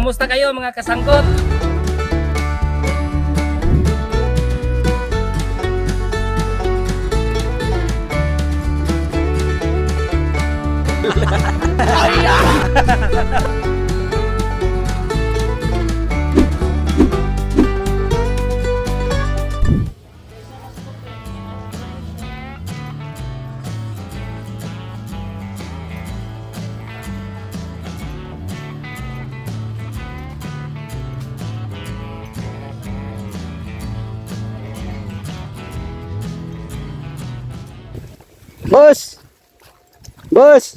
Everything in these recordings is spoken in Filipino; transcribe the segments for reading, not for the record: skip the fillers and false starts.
Kamusta kayo mga kasangkot? Boss! Boss!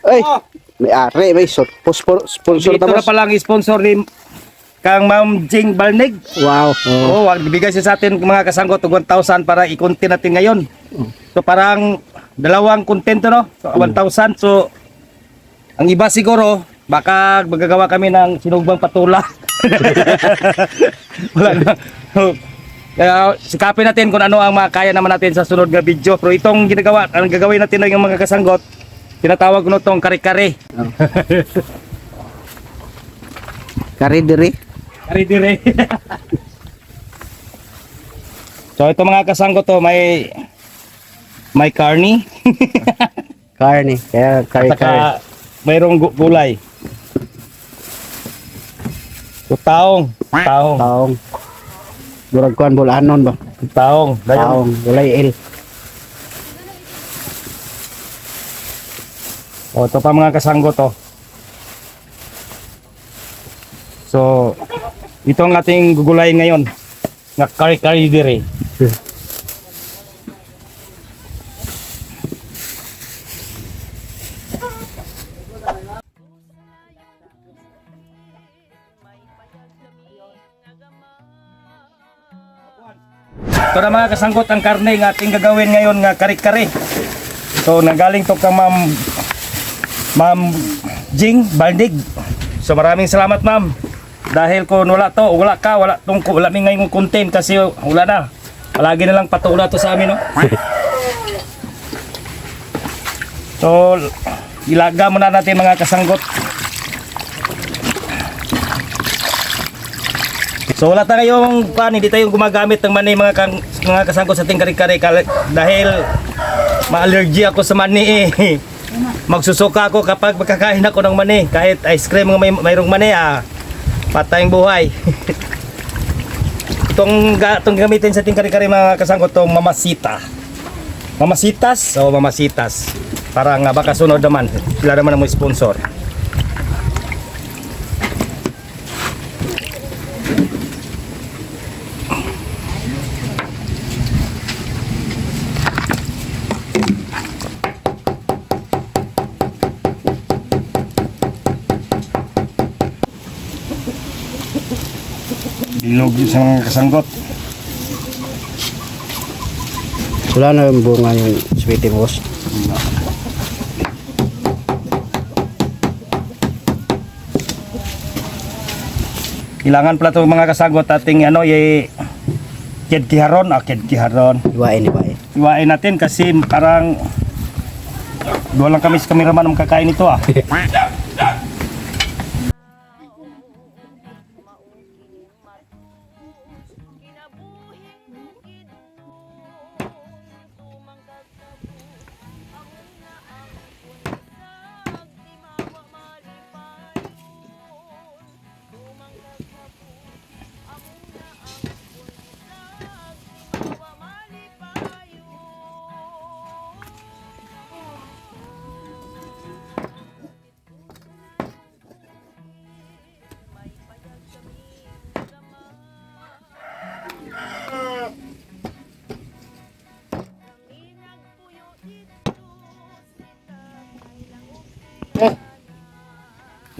Ay! Oh. May ari, may sponsor Dito na na boss. palang sponsor ni Kang Ma'am Jing Balnig. Wow. Oo, bigay siya sa atin mga kasangkot 1,000 para i-content natin ngayon. So parang dalawang content no? So 1,000. So ang iba siguro baka magagawa kami ng sinugbang patula. Wala na. Kaya sikapin natin kung ano ang makaya naman natin sa sunod na video. Pero itong ginagawa, ang gagawin natin ng mga kasanggot, tinatawag ko na itong kare-kare. Kari diri. Kare-dire. So ito mga kasanggot to, may carne. Karni. Kaya kari. Saka mayroong gulay. So taong. Taong. Durag kuan bulanon ba? Taong. Taong. Gulay il. O ito pa mga kasanggot to. So ito ang ating gugulayin ngayon. Nga kare-kare dire. Ito na mga kasanggot ang karne nga ating gagawin ngayon nga kare-kare. So nanggaling to kang Ma'am Jing Baldig. So maraming salamat ma'am. Dahil kung wala to, wala mi ngayong content kasi wala na. Palagi na lang patula to sa amin no. So ilaga muna natin mga kasanggot. So wala tayong hindi tayo gumagamit ng mani mga kasangkot sa ating kare-kare dahil ma-allergy ako sa mani eh. Magsusuka ako kapag magkakain ako ng mani, kahit ice cream ng mayroong mani patayang buhay. itong gamitin sa ating kare-kare mga kasangkot tong mamasitas. Para nga baka sunod naman, sila naman ang sponsor. Bilog sa mga kasanggot. Wala na yung bunga yung sweetie boss. Kailangan pala itong mga kasanggot ating kedkiharon. Iwain. Iwain natin kasi parang doon lang kami sa kameraman ng kakain ito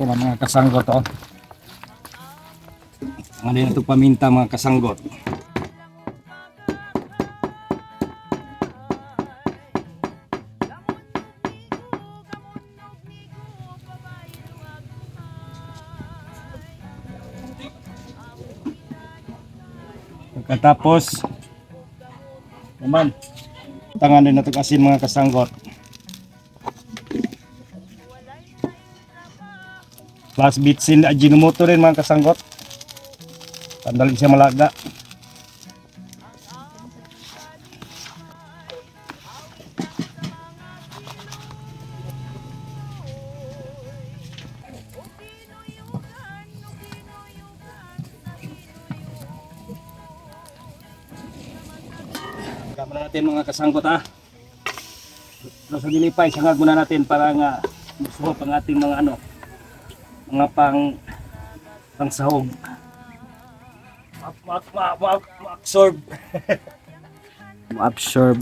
Ito na mga kasanggot Ano din ito paminta mga kasanggot. Pagkatapos naman tangan din natin asin mga kasanggot. Plus bitsin Ajinomoto rin mga kasanggot. Pandaling siya malaga. Gama na natin mga kasanggot ha. Sa gilipay, sangag muna natin para nga gusto pang ating mga ano, mga pang sahog. Absorb. Absorb.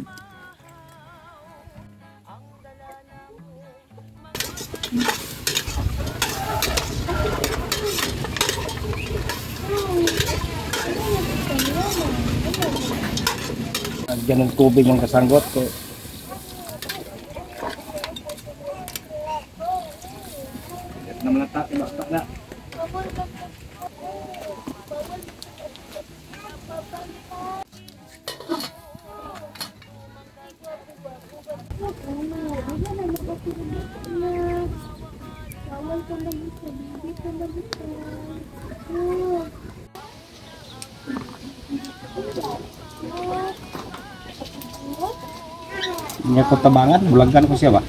Lagyan ng tubig ng kasanggot. So, naman na tayo na. Hindi ko tabangan, bulagan ko siya ba?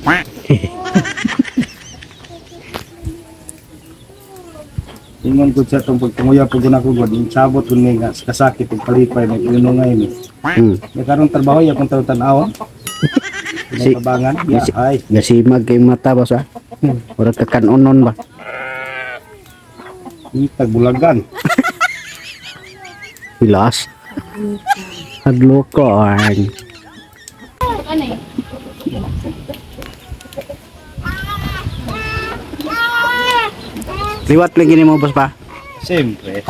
Ingon ko siya itong pagtunguya po ko yung sabot ko nga kasakit yung palipay, may uno ngayon. May karong trabaho yung kung tawag-tanawang. May tabangan, ay. Gasimag kayong mata boss ha. Ora kakanonon ba? Tagbulagan. Pilas. Aglokon. Liwat lagi ni mo boss pa. Siyempre.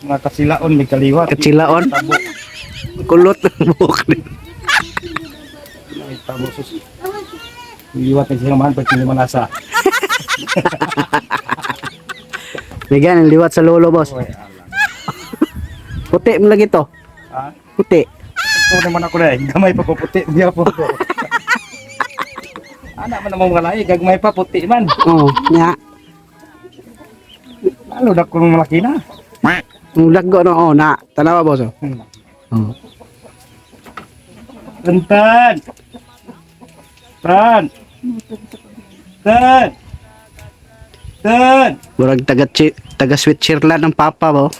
Mga kasilaon, may kaliwat. Katsilaon. Tabo. Kulot ng buhok. May tabo sus. Liwat ng sinamahan pag sinimanasa. Bigyan ang liwat sa lolo boss. Oy, alam. Puti mo lagi to. Ha? Puti. Ito naman ako na eh. Gamay pa ko puti. Diya po ko. Anak man naman mga lahi. Gagmay pa puti man. Oh, nya. Lalo na kung malaki na. Ang lago no oh na. Tanawa boss oh. Oh. Tan! Tan! Tan! Tan! Murag taga Switzerland ng papa mo.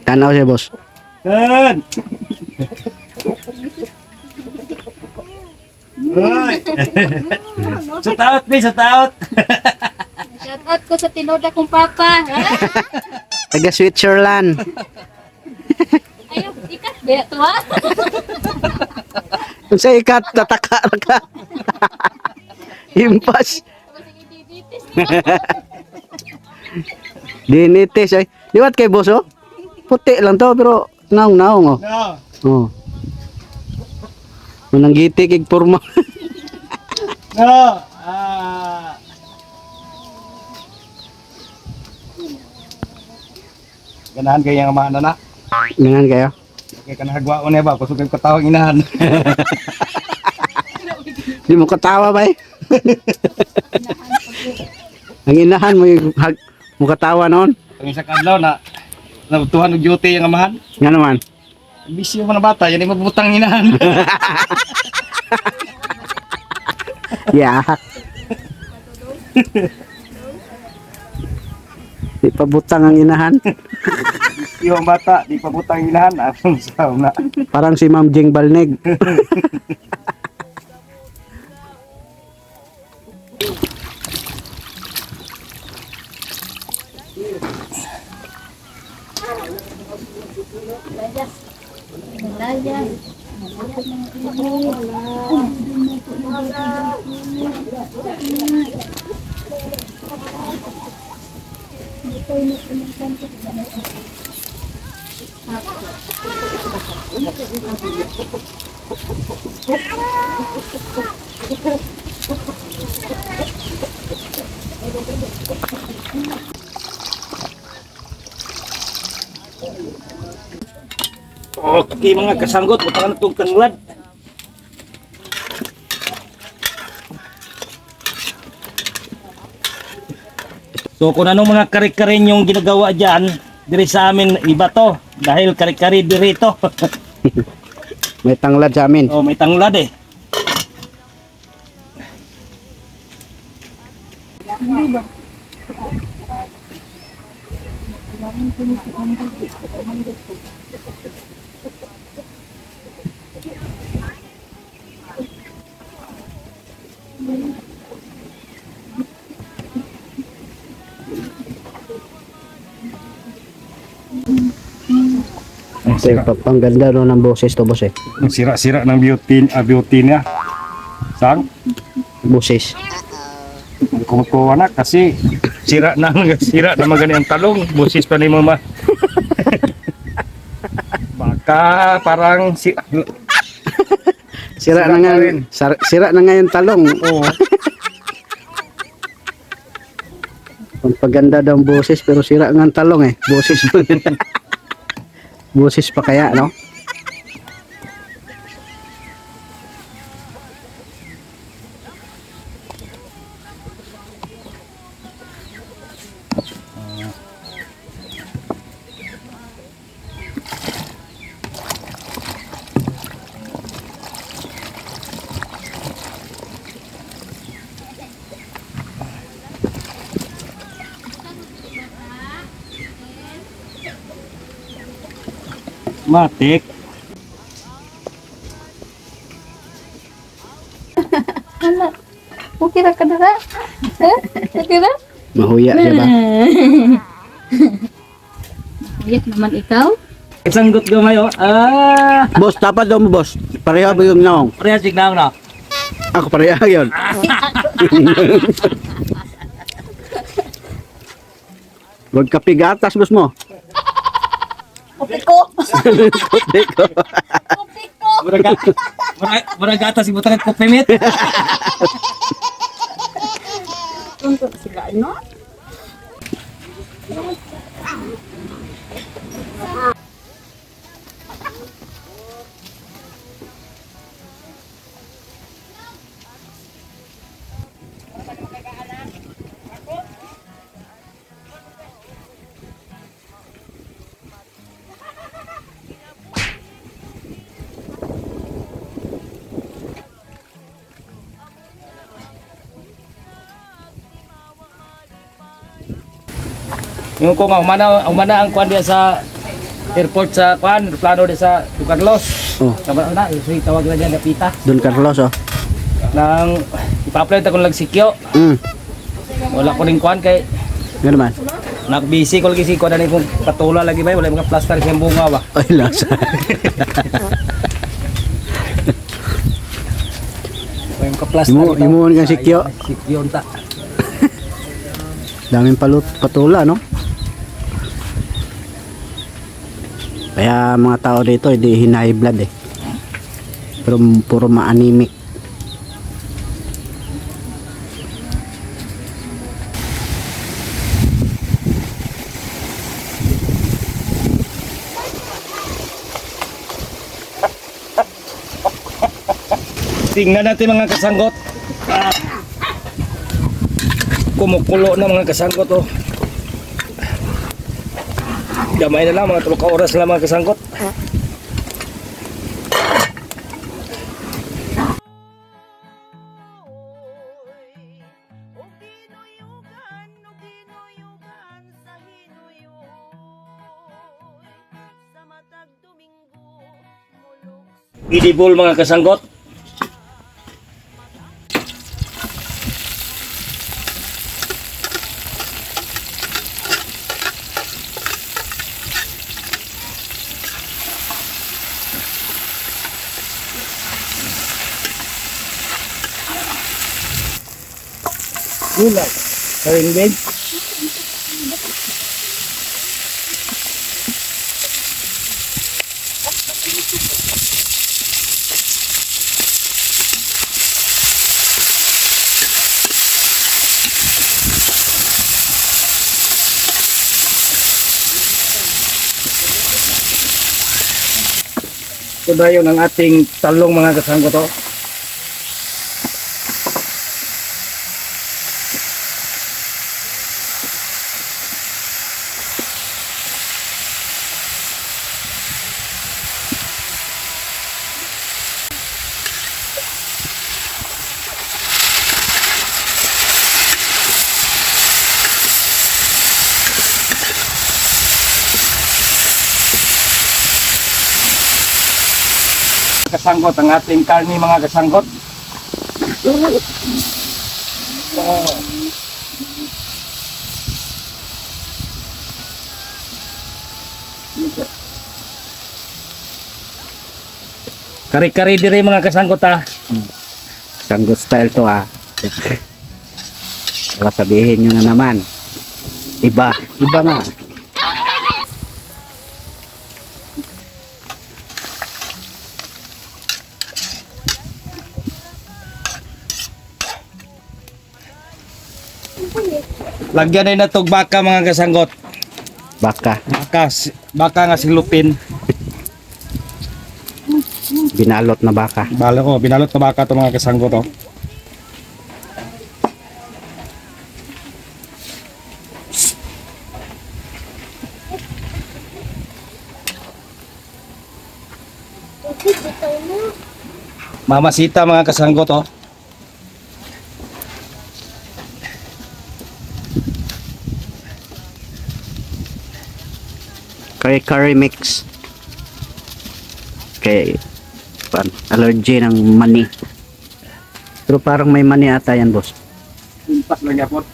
Tanaw siya boss. Tan! Hoy! Sutaot, please, sutaot! Shoutout ko sa tinoda kong papa. Ha? Taga Switzerland. Ayaw, ikat. Baya to ha? Kung sa ikat, tataka ka. Impas. Dinitis ay. Liwat kay boss oh. Puti lang to pero naong-naong oh. No! Oh. Manang giti kig porma. No! Ganahan kayo yung amahan na. Gangan kayo. Kaya ka nahagwaon na ba? Kusog yung katawang inahan. Di mo katawa ba eh? Ang inahan mo yung mo katawa noon. Ang isang adlaw na nabutuhan ng duty yung amahan. Nga naman. Bisyo mo na bata, yan yung mabutang inahan. Yeah. Di pa butang ang inahan. Bisyo ang bata, di pa butang inahan. Anong saw na? Parang si Ma'am Jing Balneg. Okay mga kasanggot, butakan itong tanglad. So kung anong mga kare-kare yung ginagawa dyan, diri sa amin iba to. Dahil kare-kare diri to. May tanglad sa amin. Oh, may tanglad eh. Kasi papangganda no ng boses to, boss eh. Ang sira-sira ng beauty niya. Sang? Boses. Kumukuha na kasi sira na magani ang talong. Busis pa ni mama. Baka parang Sira na nga, sira na nga yung talong. Oo. Pampaganda daw ang boses pero sira nga ang talong eh. Boses pa. Boses pa kaya, no? Matik. Okay ra ka dira? Okay ra? Mahuya siya ba? Ayat naman ikaw. Sanggot gamay oh. Ah, Boss, tapad daw mo, boss. Pareha ba yung naong? parehas signaw na. Ako pareha yun. Huwag ka pigatas, boss mo. Kopi ko. Kote ko. Kopi ko. Murag atas ibutan ko pemit. Untuk sila, no? Yung ko nga umana ang kwan diya sa airport sa kwan, plano diya sa Carlos. Oh, Tama na, so tawag na diyan napita. Don Carlos, oh. Nang ipa-apply ta ko lang sikyo. Wala ko ring kwan kay Nga naman. nakbisi ko lagi si ko na ni kung patula lagi ba wala mga plaster sa bunga ba. Ay, lasa. Wala mga plaster. Imuon kang sikyo. Sikyo unta. Daming patula, no? Kaya mga tao dito, hindi high blood eh. Pero puro ma-anemic. Tingnan natin mga kasanggot. Kumukulo na mga kasanggot oh. Gamay na lang mga 3 oras lang mga kasanggot. Idibol mga kasanggot. Gulay. Karing bed. Ito na yun ang ating talong mga kasanggo to. Kasanggot ang ating karne mga kasanggot. Kari-kari dire mga kasanggot ha. Sanggot style to ah. Baka sabihin nyo na naman. Iba nga. Lagyan ay natog baka mga kasanggot. Baka, Baka nga silupin. binalot na baka. Bala ko, binalot na baka to mga kasanggot oh. Mamasita mga kasanggot oh. Curry mix. Okay. Allergy ng mani. Pero parang may mani ata yan, boss. Impas lang yapon.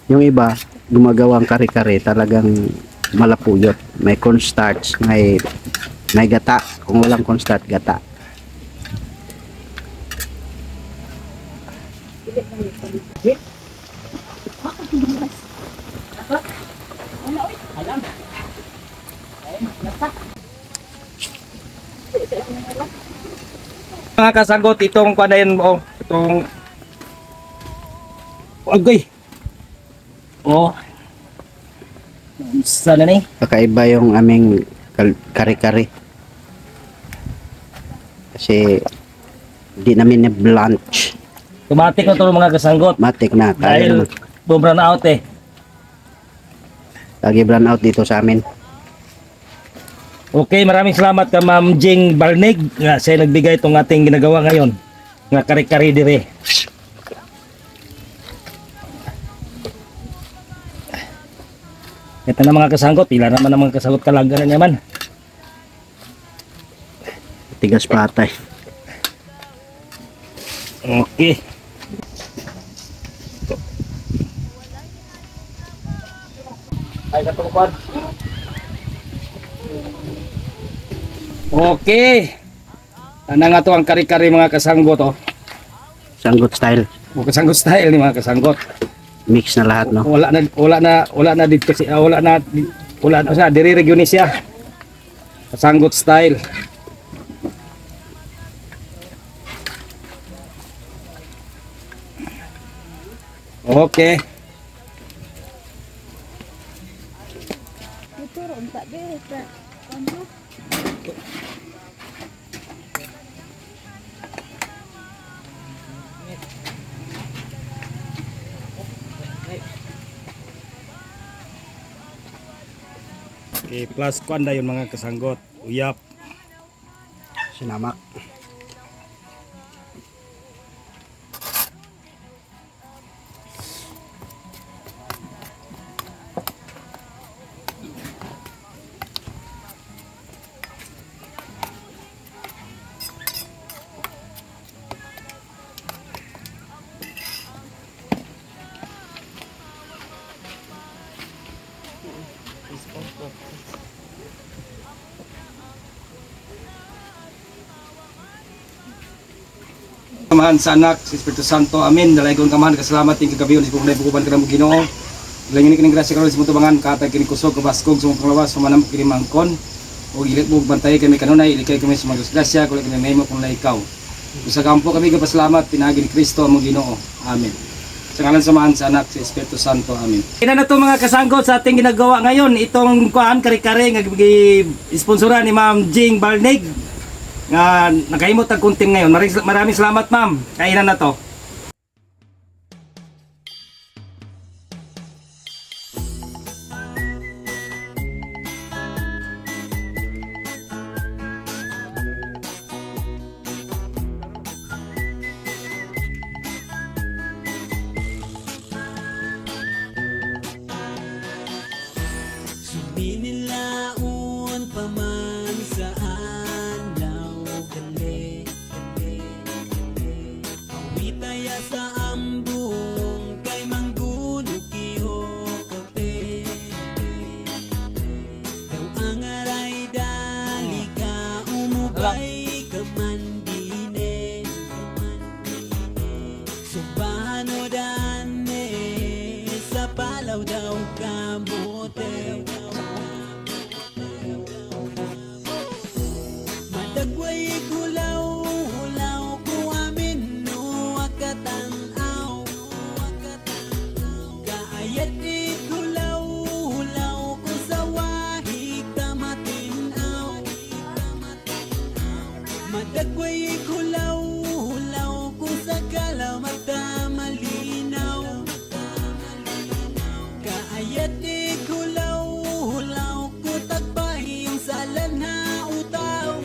Yung iba, gumagawang kare-kare, talagang malapuyot. May cornstarch, may gata. Kung walang cornstarch, gata. Mga kasanggot, itong panayin mo, itong agay. Oh. Sana ni? Kakaiba yung aming kare-kare. Kasi di namin na-blanch. Tumatik na ito mga kasanggot. Matik na. Kaya Dahil naman. bumrun out eh. Lagi brown out dito sa amin. Okay, maraming salamat ka Ma'am Jing Barnig nga siya nagbigay itong ating ginagawa ngayon. Nga kare-kare dire. Ito na mga kasanggot, pila naman ang mga kasanggot kalagaran niya man. Tigas patay. Okay. Ay, katungkod. Okay. Ano nga to ang kari-kari mga kasanggot oh. Sanggot style. O kasanggot style ni mga kasanggot. Mix na lahat, no? Wala na dito si wala na sa diri region ni siya. Kasanggot style. Okay. Okay, plus kuan na yun mga kasanggot. Uyap. Sinamak. Kamahan sa anak, sa Espiritu Santo, amin. Dalaygon kamahan, kasalamat, ting kagabiyon, si Pumunay Bukuban ka na mo Ginoo. Ilangin kining grasya karon sa mutubangan, katag kining kusog, kabaskog, sumong panglawas, sumanam kining mangkon. O ilit mo bantay kami kanunay, ilikay kami sa mga grasya, kulit kami may mo kung ikaw. Sa kampo kami kapasalamat, pinagi ni Kristo ang Ginoo. Amen. Sa ngalan samahan sa anak, sa Espiritu Santo. Amen. Ina na to mga kasanggot sa ating ginagawa ngayon. Itong kuan kare-kare nga sponsoran ni Ma'am Jing Barnig nga nakaimot ang kunting ngayon. Maraming salamat ma'am. Kainan na to. paman saan law gali awitaya sa ambong kay manggulog kiho kape daw ang aray dali ka umubay ka man dine subano dane sa palaw daw kamote madagway hulaw ko amin no akatanaw kaayat hulaw ko sa wahig tamatinaw madagway hulaw ko sa kalamata malinaw kaayat hulaw ko tagpay yung salan na utaw.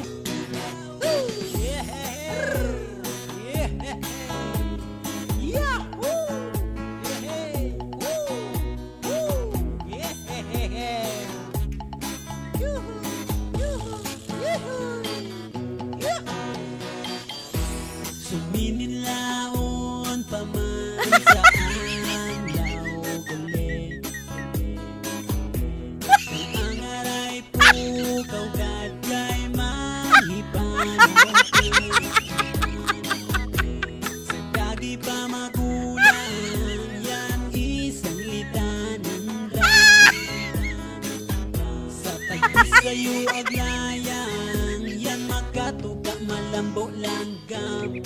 Suminin laon paman saan law gali ang aray po kawgad kay mahipanote sa dagi pa magulang yan isang litanan lang sa tagpis sa'yo aglayang yan makatuga malambo langgam